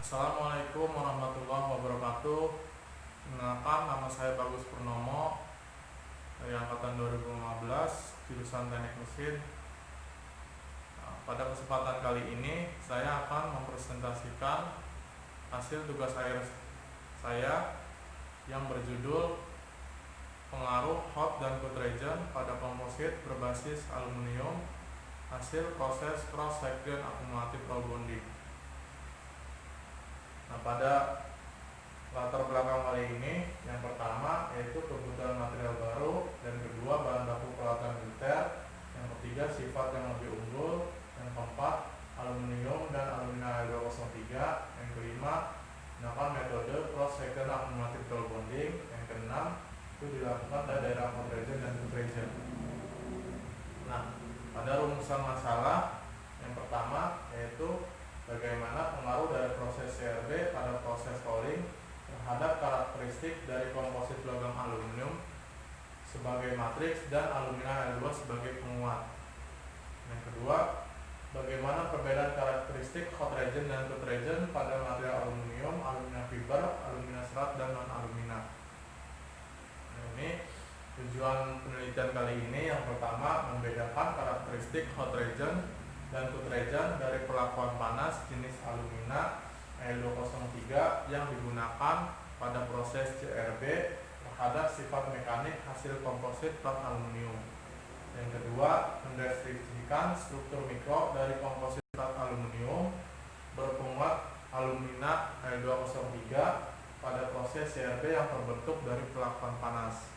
Assalamualaikum warahmatullahi wabarakatuh. Kenalkan, nama saya Bagus Purnomo dari angkatan 2015 jurusan Teknik Mesin. Pada kesempatan kali ini saya akan mempresentasikan hasil tugas akhir saya yang berjudul pengaruh hot dan cold reagent pada komposit berbasis aluminium hasil proses cross section akumulatif roll bonding. Nah, pada latar belakang kali ini, yang pertama yaitu kebutuhan material baru, dan kedua bahan baku peralatan militer, yang ketiga sifat yang lebih unggul, yang keempat aluminium dan alumina Al203, yang kelima menggunakan metode cross section akumulatif roll bonding, yang keenam itu dilakukan pada daerah cold reagent dan cold reagent. Nah, pada rumusan masalah yang pertama yaitu bagaimana pengaruh dari proses CRB pada proses rolling terhadap karakteristik dari komposit logam aluminium sebagai matriks dan alumina Al2 sebagai penguat. Yang kedua, bagaimana perbedaan karakteristik hot reagent dan cold reagent pada material aluminium, alumina fiber, alumina serat, dan non-alumina. Nah, ini tujuan penelitian kali ini yang pertama membedakan karakteristik hot reagent dan cold reagent dari perlakuan panas jenis alumina Al203 yang digunakan pada proses CRB terhadap sifat mekanik hasil komposit plat aluminium. Yang kedua, mendeskripsikan struktur mikro dari komposit plat aluminium berpenguat alumina Al203 pada proses CRB yang terbentuk dari perlakuan panas.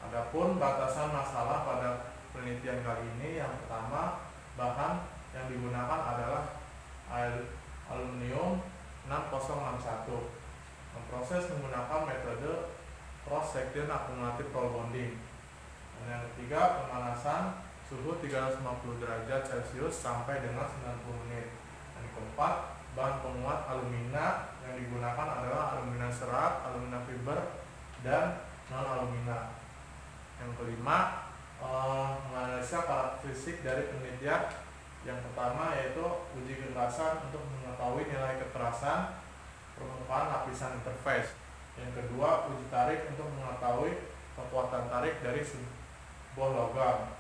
Adapun batasan masalah pada penelitian kali ini, yang pertama, bahan yang digunakan adalah aluminium 6061. Proses menggunakan metode cross section akumulatif roll bonding. Dan yang ketiga, pemanasan suhu 350 derajat Celcius sampai dengan 90 menit. Dan yang keempat, bahan penguat alumina yang digunakan adalah alumina serat, alumina fiber, dan non alumina. Yang kelima, menganalisa karakteristik dari penelitian. Yang pertama yaitu uji kekerasan untuk mengetahui nilai kekerasan permukaan lapisan interface. Yang kedua, uji tarik untuk mengetahui kekuatan tarik dari sebuah logam.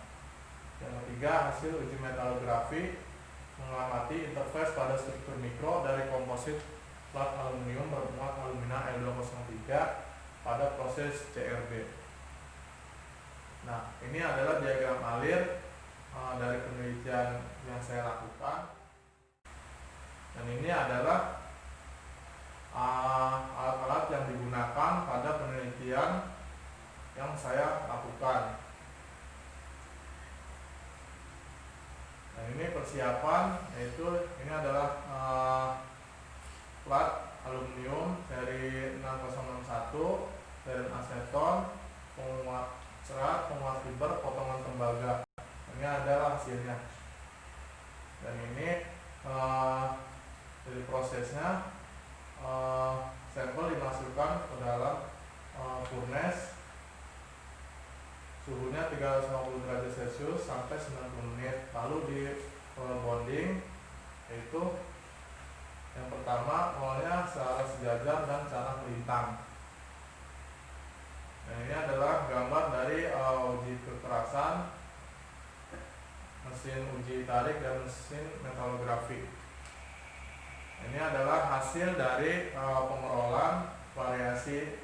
Yang ketiga, hasil uji metalografi mengamati interface pada struktur mikro dari komposit plat aluminium bermuat alumina Al203 pada proses CRB. Nah, ini adalah diagram alir dari penelitian yang saya lakukan, dan ini adalah alat-alat yang digunakan pada penelitian yang saya lakukan. Nah, ini persiapan, yaitu ini adalah plat aluminium seri 6061, seri aseton, penguat serat, penguat fiber, potongan tembaga. Ini adalah hasilnya. Dan ini dari prosesnya, sampel dimasukkan ke dalam furnace, suhunya 350 derajat Celcius sampai 90 menit. Lalu di roll bonding, yaitu yang pertama rolnya secara sejajar dan secara melintang. Nah, ini adalah gambar dari uji kekerasan, mesin uji tarik, dan mesin metalografi. Ini adalah hasil dari pengerolan variasi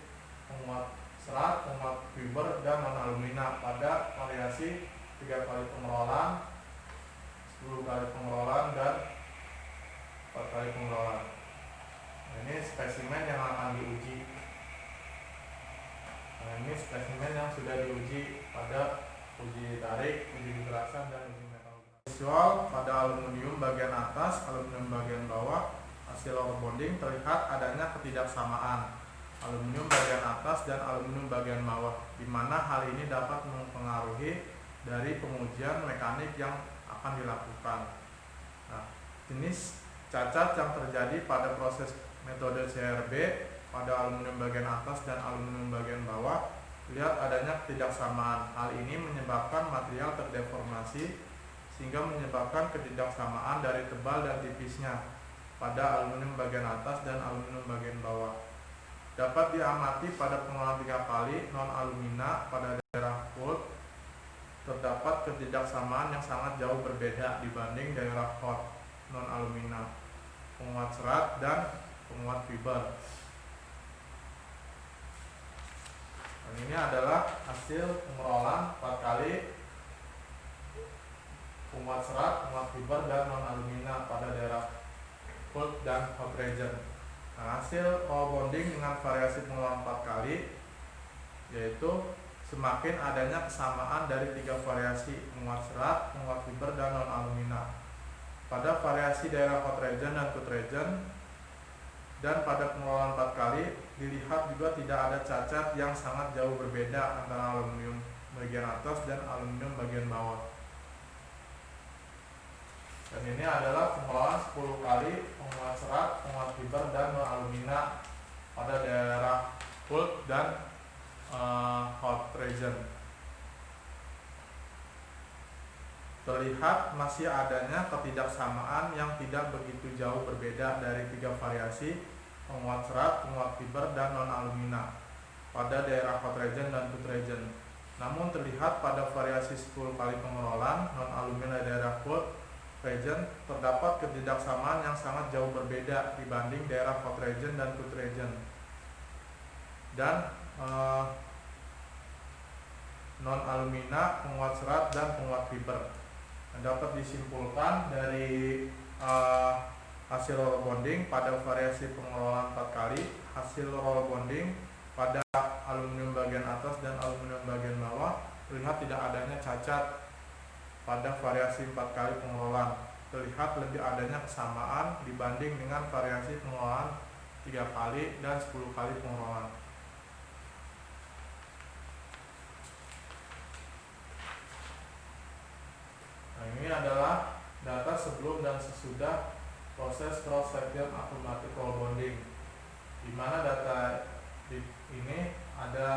penguat serat, penguat fiber, dan non alumina pada variasi 3 kali pengerolan, 10 kali pengerolan, dan 4 kali pengerolan. Ini spesimen yang akan diuji. Nah, ini spesimen yang sudah diuji pada uji tarik, uji kekerasan, dan uji metalografi. Visual pada aluminium bagian atas, aluminium bagian bawah hasil roll bonding terlihat adanya ketidaksamaan aluminium bagian atas dan aluminium bagian bawah, di mana hal ini dapat mempengaruhi dari pengujian mekanik yang akan dilakukan. Nah, jenis cacat yang terjadi pada proses metode CRB pada aluminium bagian atas dan aluminium bagian bawah, lihat adanya ketidaksamaan. Hal ini menyebabkan material terdeformasi sehingga menyebabkan ketidaksamaan dari tebal dan tipisnya. pada aluminium bagian atas dan aluminium bagian bawah. Dapat diamati pada pengelolaan 3 kali non-alumina pada daerah cold terdapat ketidaksamaan yang sangat jauh berbeda dibanding daerah hot non-alumina, penguat serat, dan penguat fiber. Dan ini adalah hasil pengelolaan 4 kali penguat serat, penguat fiber, dan non-alumina pada daerah cold dan hot region. Nah, hasil bonding dengan variasi pengelolaan 4 kali yaitu semakin adanya kesamaan dari 3 variasi penguat serat, penguat fiber, dan non-alumina. Pada variasi daerah hot region dan cold region dan pada pengelolaan 4 kali dilihat juga tidak ada cacat yang sangat jauh berbeda antara aluminium bagian atas dan aluminium bagian bawah. Dan ini adalah pengelolaan 10 kali penguat serat, penguat fiber, dan non-alumina pada daerah cold dan hot region. Terlihat masih adanya ketidaksamaan yang tidak begitu jauh berbeda dari 3 variasi penguat serat, penguat fiber, dan non-alumina pada daerah hot region dan cold region. Namun terlihat pada variasi 10 kali pengelolaan non-alumina daerah cold region terdapat ketidaksamaan yang sangat jauh berbeda dibanding daerah hot region dan cold region. Dan non-alumina, penguat serat, dan penguat fiber. Dapat disimpulkan dari hasil roll bonding pada variasi pengelolaan 4 kali, hasil roll bonding pada aluminium bagian atas dan aluminium bagian bawah terlihat tidak adanya cacat. Pada variasi 4 kali pengelolaan terlihat lebih adanya kesamaan dibanding dengan variasi pengelolaan 3 kali dan 10 kali pengelolaan. Nah, ini adalah data sebelum dan sesudah proses cross section automatic roll bonding, di mana data ini ada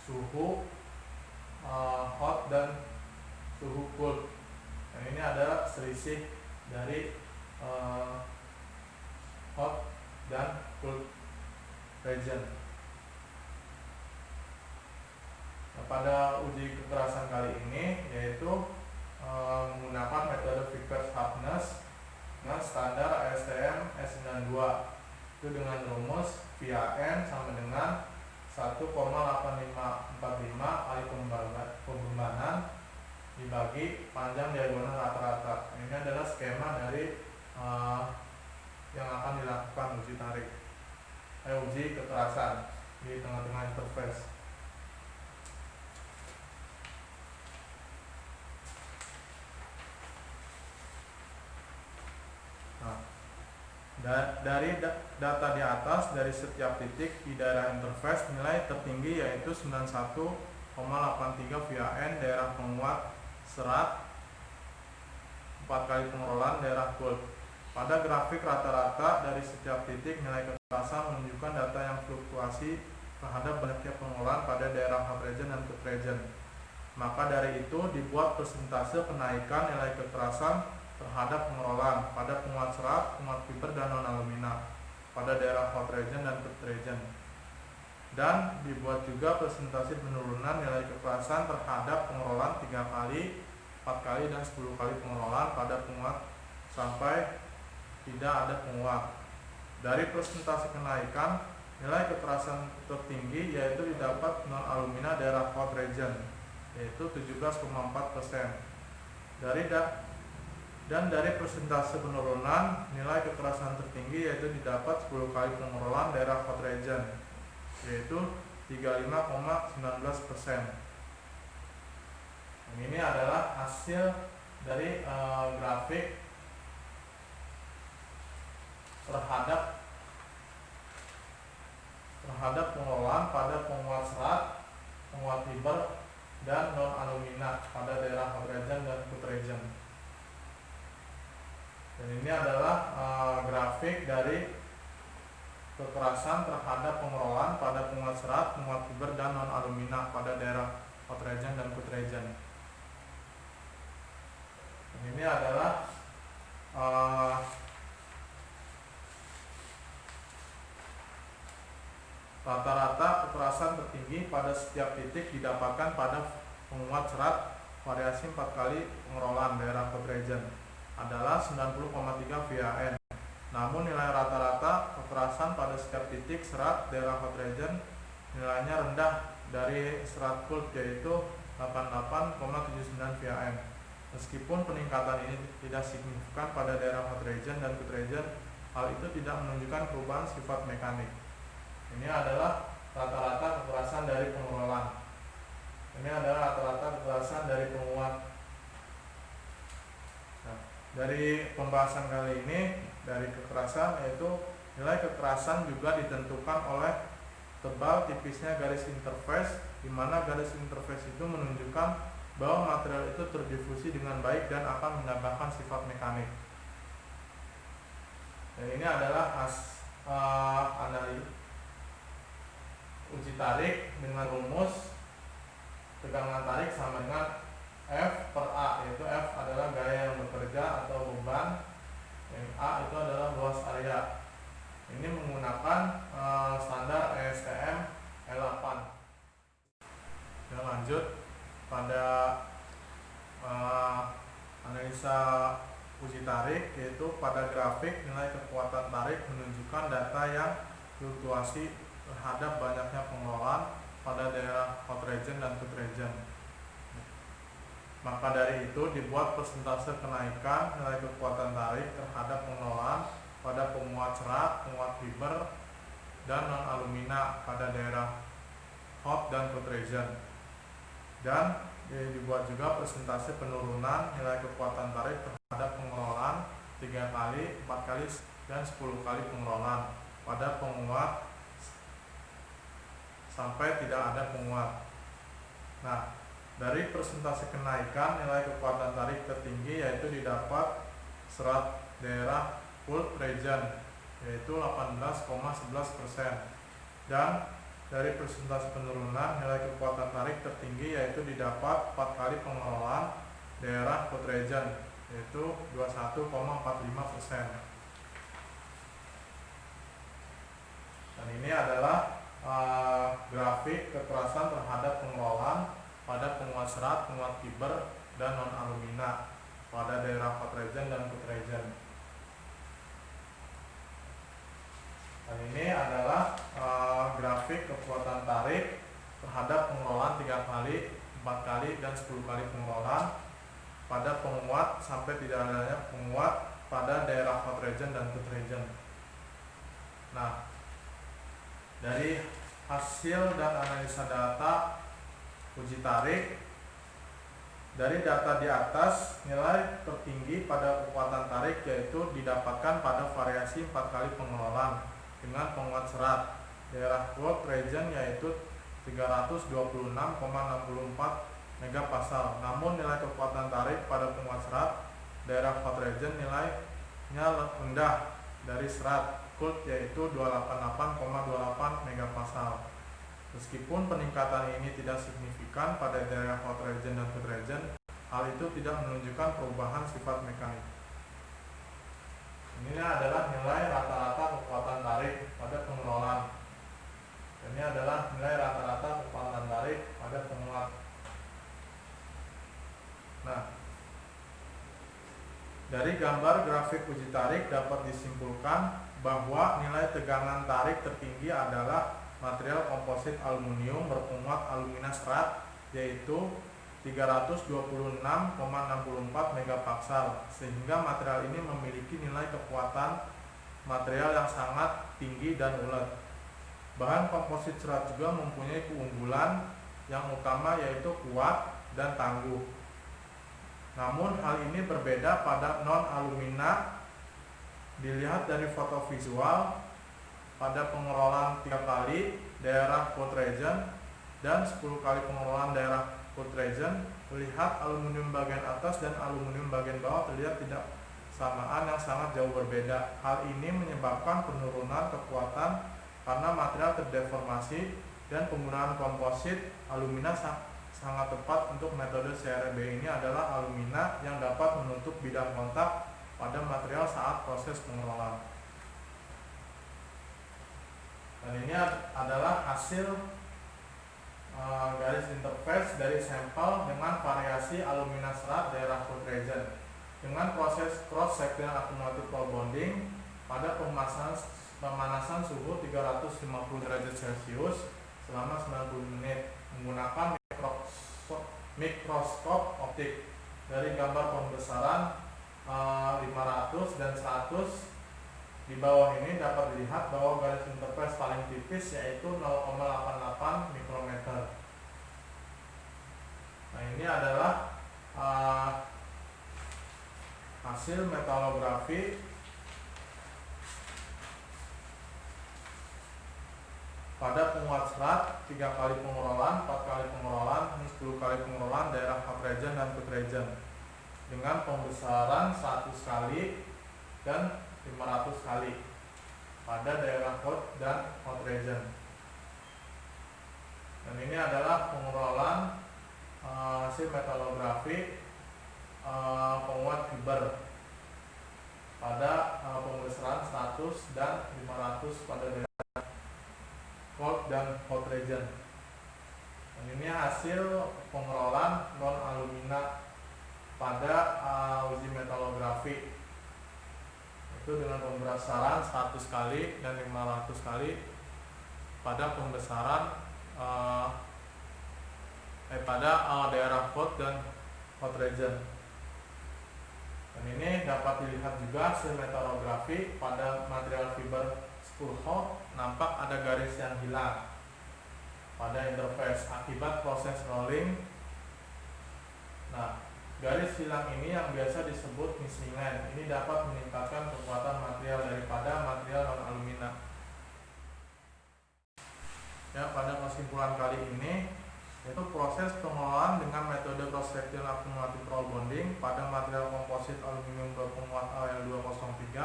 suhu hot dan suhu cold. Nah, ini ada selisih dari hot dan cold region. Nah, pada uji kekerasan kali ini yaitu menggunakan metode Vickers Hardness dengan standar ASTM S92 itu dengan rumus VAN sama dengan 1,8545 kali pembebanan dibagi panjang diagonal rata-rata. Ini adalah skema dari yang akan dilakukan uji tarik, uji kekerasan di tengah-tengah interface. Nah, dari data di atas, dari setiap titik di daerah interface nilai tertinggi yaitu 91,83 VAN daerah penguat serat 4 kali pengelolaan daerah cold. Pada grafik rata-rata dari setiap titik nilai kekerasan menunjukkan data yang fluktuasi terhadap banyaknya pengelolaan pada daerah hot region dan cold region. Maka dari itu dibuat persentase kenaikan nilai kekerasan terhadap pengelolaan pada penguat serat, penguat fiber, dan non-alumina pada daerah hot region dan cold region. Dan dibuat juga presentasi penurunan nilai kekerasan terhadap pengelolaan 3 kali, 4 kali, dan 10 kali pengelolaan pada penguat sampai tidak ada penguat. Dari presentasi kenaikan nilai kekerasan tertinggi yaitu didapat non-alumina daerah hot region yaitu 17,4%. Dan dari persentase penurunan nilai kekerasan tertinggi yaitu didapat 10 kali pengelolaan daerah hot region yaitu 35,19%. Ini adalah hasil dari grafik terhadap pengelolaan pada penguat serat, penguat fiber, dan non alumina pada daerah hot region dan cold region. Dan ini adalah grafik dari kekerasan terhadap pengelolaan pada penguat serat, penguat fiber, dan non alumina pada daerah hot region dan cold region. Dan ini adalah Rata-rata kekerasan tertinggi pada setiap titik didapatkan pada penguat serat variasi 4 kali pengerolaan daerah code region adalah 90,3 VAN. Namun nilai rata-rata kekerasan pada setiap titik serat daerah code region nilainya rendah dari serat cold yaitu 88,79 VAN. Meskipun peningkatan ini tidak signifikan pada daerah code region dan code region, hal itu tidak menunjukkan perubahan sifat mekanik. Ini adalah rata-rata kekerasan dari pengerolaan. Ini adalah rata-rata kekerasan dari penguat. Nah, dari pembahasan kali ini dari kekerasan, yaitu nilai kekerasan juga ditentukan oleh tebal tipisnya garis interface, di mana garis interface itu menunjukkan bahwa material itu terdifusi dengan baik dan akan menambahkan sifat mekanik. Dan ini adalah analisis uji tarik dengan rumus tegangan tarik sama dengan F per A, yaitu F adalah gaya yang bekerja atau beban, yang A itu adalah luas area. Ini menggunakan standar ESTM L8. Kita lanjut pada analisa uji tarik, yaitu pada grafik nilai kekuatan tarik menunjukkan data yang fluktuasi terhadap banyaknya pengelolaan pada daerah hot region dan cold region. Maka dari itu dibuat persentase kenaikan nilai kekuatan tarik terhadap pengelolaan pada penguat serat, penguat fiber, dan non alumina pada daerah hot dan cold region. Dan dibuat juga persentase penurunan nilai kekuatan tarik terhadap pengelolaan 3 kali, 4 kali, dan 10 kali pengelolaan pada penguat sampai tidak ada penguat. Nah, dari persentase kenaikan nilai kekuatan tarik tertinggi yaitu didapat serat daerah cold region, yaitu 18,11%, dan dari persentase penurunan nilai kekuatan tarik tertinggi yaitu didapat 4 kali pengelolaan daerah cold region, yaitu 21,45%. Dan ini adalah grafik kekerasan terhadap pengelolaan pada penguat serat, penguat fiber, dan non alumina pada daerah hot region dan cold region. Dan ini adalah grafik kekuatan tarik terhadap pengelolaan 3 kali, 4 kali, dan 10 kali pengelolaan pada penguat sampai tidak adanya penguat pada daerah hot region dan cold region. Nah, dari hasil dan analisa data uji tarik, dari data di atas, nilai tertinggi pada kekuatan tarik yaitu didapatkan pada variasi 4 kali pengelolaan dengan penguat serat daerah cold region yaitu 326,64 megapascal. Namun nilai kekuatan tarik pada penguat serat daerah hot region nilainya rendah dari serat cold yaitu 288,28 megapascal. Meskipun peningkatan ini tidak signifikan pada daerah hot region dan cold region, hal itu tidak menunjukkan perubahan sifat mekanik. Ini adalah nilai rata-rata kekuatan tarik pada pengelolaan. Ini adalah nilai rata-rata kekuatan tarik pada penguat. Nah, dari gambar grafik uji tarik dapat disimpulkan bahwa nilai tegangan tarik tertinggi adalah material komposit aluminium berpenguat alumina serat, yaitu 326,64 megapascal, sehingga material ini memiliki nilai kekuatan material yang sangat tinggi dan ulet. Bahan komposit serat juga mempunyai keunggulan yang utama yaitu kuat dan tangguh. Namun hal ini berbeda pada non alumina. Dilihat dari foto visual, pada pengelolaan 3 kali daerah cold region dan 10 kali pengelolaan daerah cold region, melihat aluminium bagian atas dan aluminium bagian bawah terlihat tidak samaan yang sangat jauh berbeda. Hal ini menyebabkan penurunan kekuatan karena material terdeformasi, dan penggunaan komposit alumina sangat tepat untuk metode CRB ini adalah alumina yang dapat menutup bidang kontak pada material saat proses pengelolaan. Dan ini adalah hasil garis interface dari sampel dengan variasi alumina serat daerah cold region dengan proses cross sectional accumulative flow bonding pada pemanasan suhu 350 derajat Celcius selama 90 menit menggunakan mikroskop optik. Dari gambar pembesaran 500 dan 100 di bawah ini dapat dilihat bahwa garis interface paling tipis yaitu 0,88 mikrometer. Nah, ini adalah hasil metalografi pada penguat serat 3 kali pengurolan, 4 kali pengurolan, 10 kali pengurolan daerah hot region dan cold region dengan pembesaran 100 kali dan 500 kali pada daerah hot dan hot region. Dan ini adalah pengurolan hasil metalografi penguat fiber pada pembesaran 100 dan 500 pada daerah cold dan hot region. Dan ini hasil pengurolan non alumina pada uji metalografi itu dengan pembesaran 100 kali dan 500 kali pada pembesaran pada daerah hot dan hot region. Dan ini dapat dilihat juga hasil metalografi pada material fiber spool hole, nampak ada garis yang hilang pada interface akibat proses rolling. Nah, garis hilang ini yang biasa disebut missing line. Ini dapat meningkatkan kekuatan material daripada material non alumina. Ya, pada kesimpulan kali ini yaitu proses pengolahan dengan metode cross sectional accumulative roll bonding pada material komposit aluminium berpenguat Al203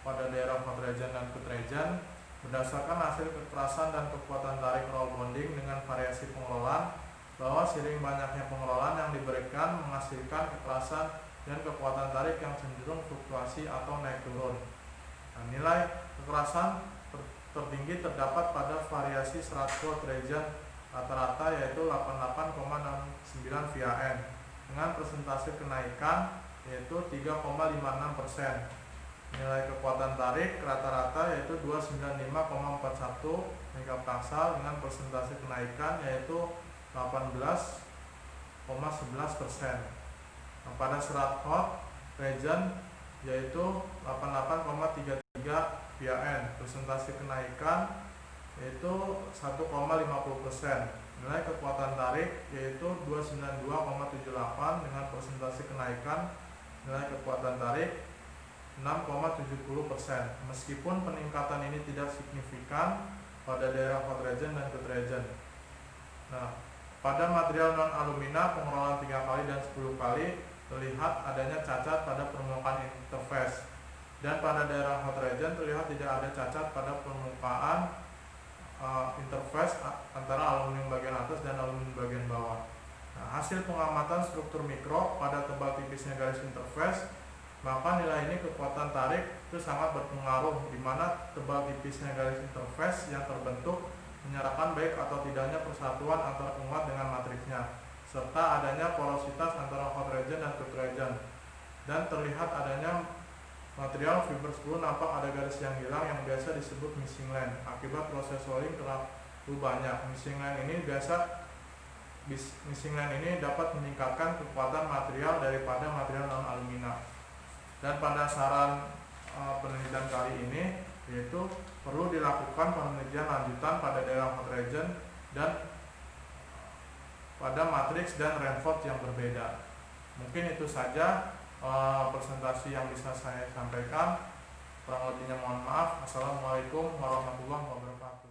pada daerah hot region dan cold region berdasarkan hasil kekerasan dan kekuatan tarik roll bonding dengan variasi pengelolaan bahwa seiring banyaknya pengelolaan yang diberikan menghasilkan kekerasan dan kekuatan tarik yang cenderung fluktuasi atau naik turun. Nah, nilai kekerasan tertinggi terdapat pada variasi serat cold region rata-rata yaitu 88,69 VAN dengan persentase kenaikan yaitu 3,56%. Nilai kekuatan tarik rata-rata yaitu 295,41 megapascal dengan persentase kenaikan yaitu 18,11%. Nah, pada serat hot region yaitu 88,33 VAN, persentase kenaikan yaitu 1,50%. Nilai kekuatan tarik yaitu 292,78 dengan persentase kenaikan nilai kekuatan tarik 6,70%. Meskipun peningkatan ini tidak signifikan pada daerah hot region dan cold region. Nah, pada material non alumina pengurolan 3 kali dan 10 kali terlihat adanya cacat pada permukaan interface, dan pada daerah hot region terlihat tidak ada cacat pada permukaan interface antara aluminium bagian atas dan aluminium bagian bawah. Nah, hasil pengamatan struktur mikro pada tebal tipisnya garis interface, maka nilai ini kekuatan tarik itu sangat berpengaruh, di mana tebal tipisnya garis interface yang terbentuk menyerahkan baik atau tidaknya persatuan antara penguat dengan matriksnya, serta adanya porositas antara hot region dan cold region. Dan terlihat adanya material fiber spool, nampak ada garis yang hilang yang biasa disebut missing line akibat proses rolling terlalu banyak. Missing line ini dapat meningkatkan kekuatan material daripada material non alumina. Dan pada saran penelitian kali ini yaitu perlu dilakukan penelitian lanjutan pada daerah hot region dan pada matriks dan reinforce yang berbeda. Mungkin itu saja presentasi yang bisa saya sampaikan. Kurang lebihnya mohon maaf. Assalamualaikum warahmatullahi wabarakatuh.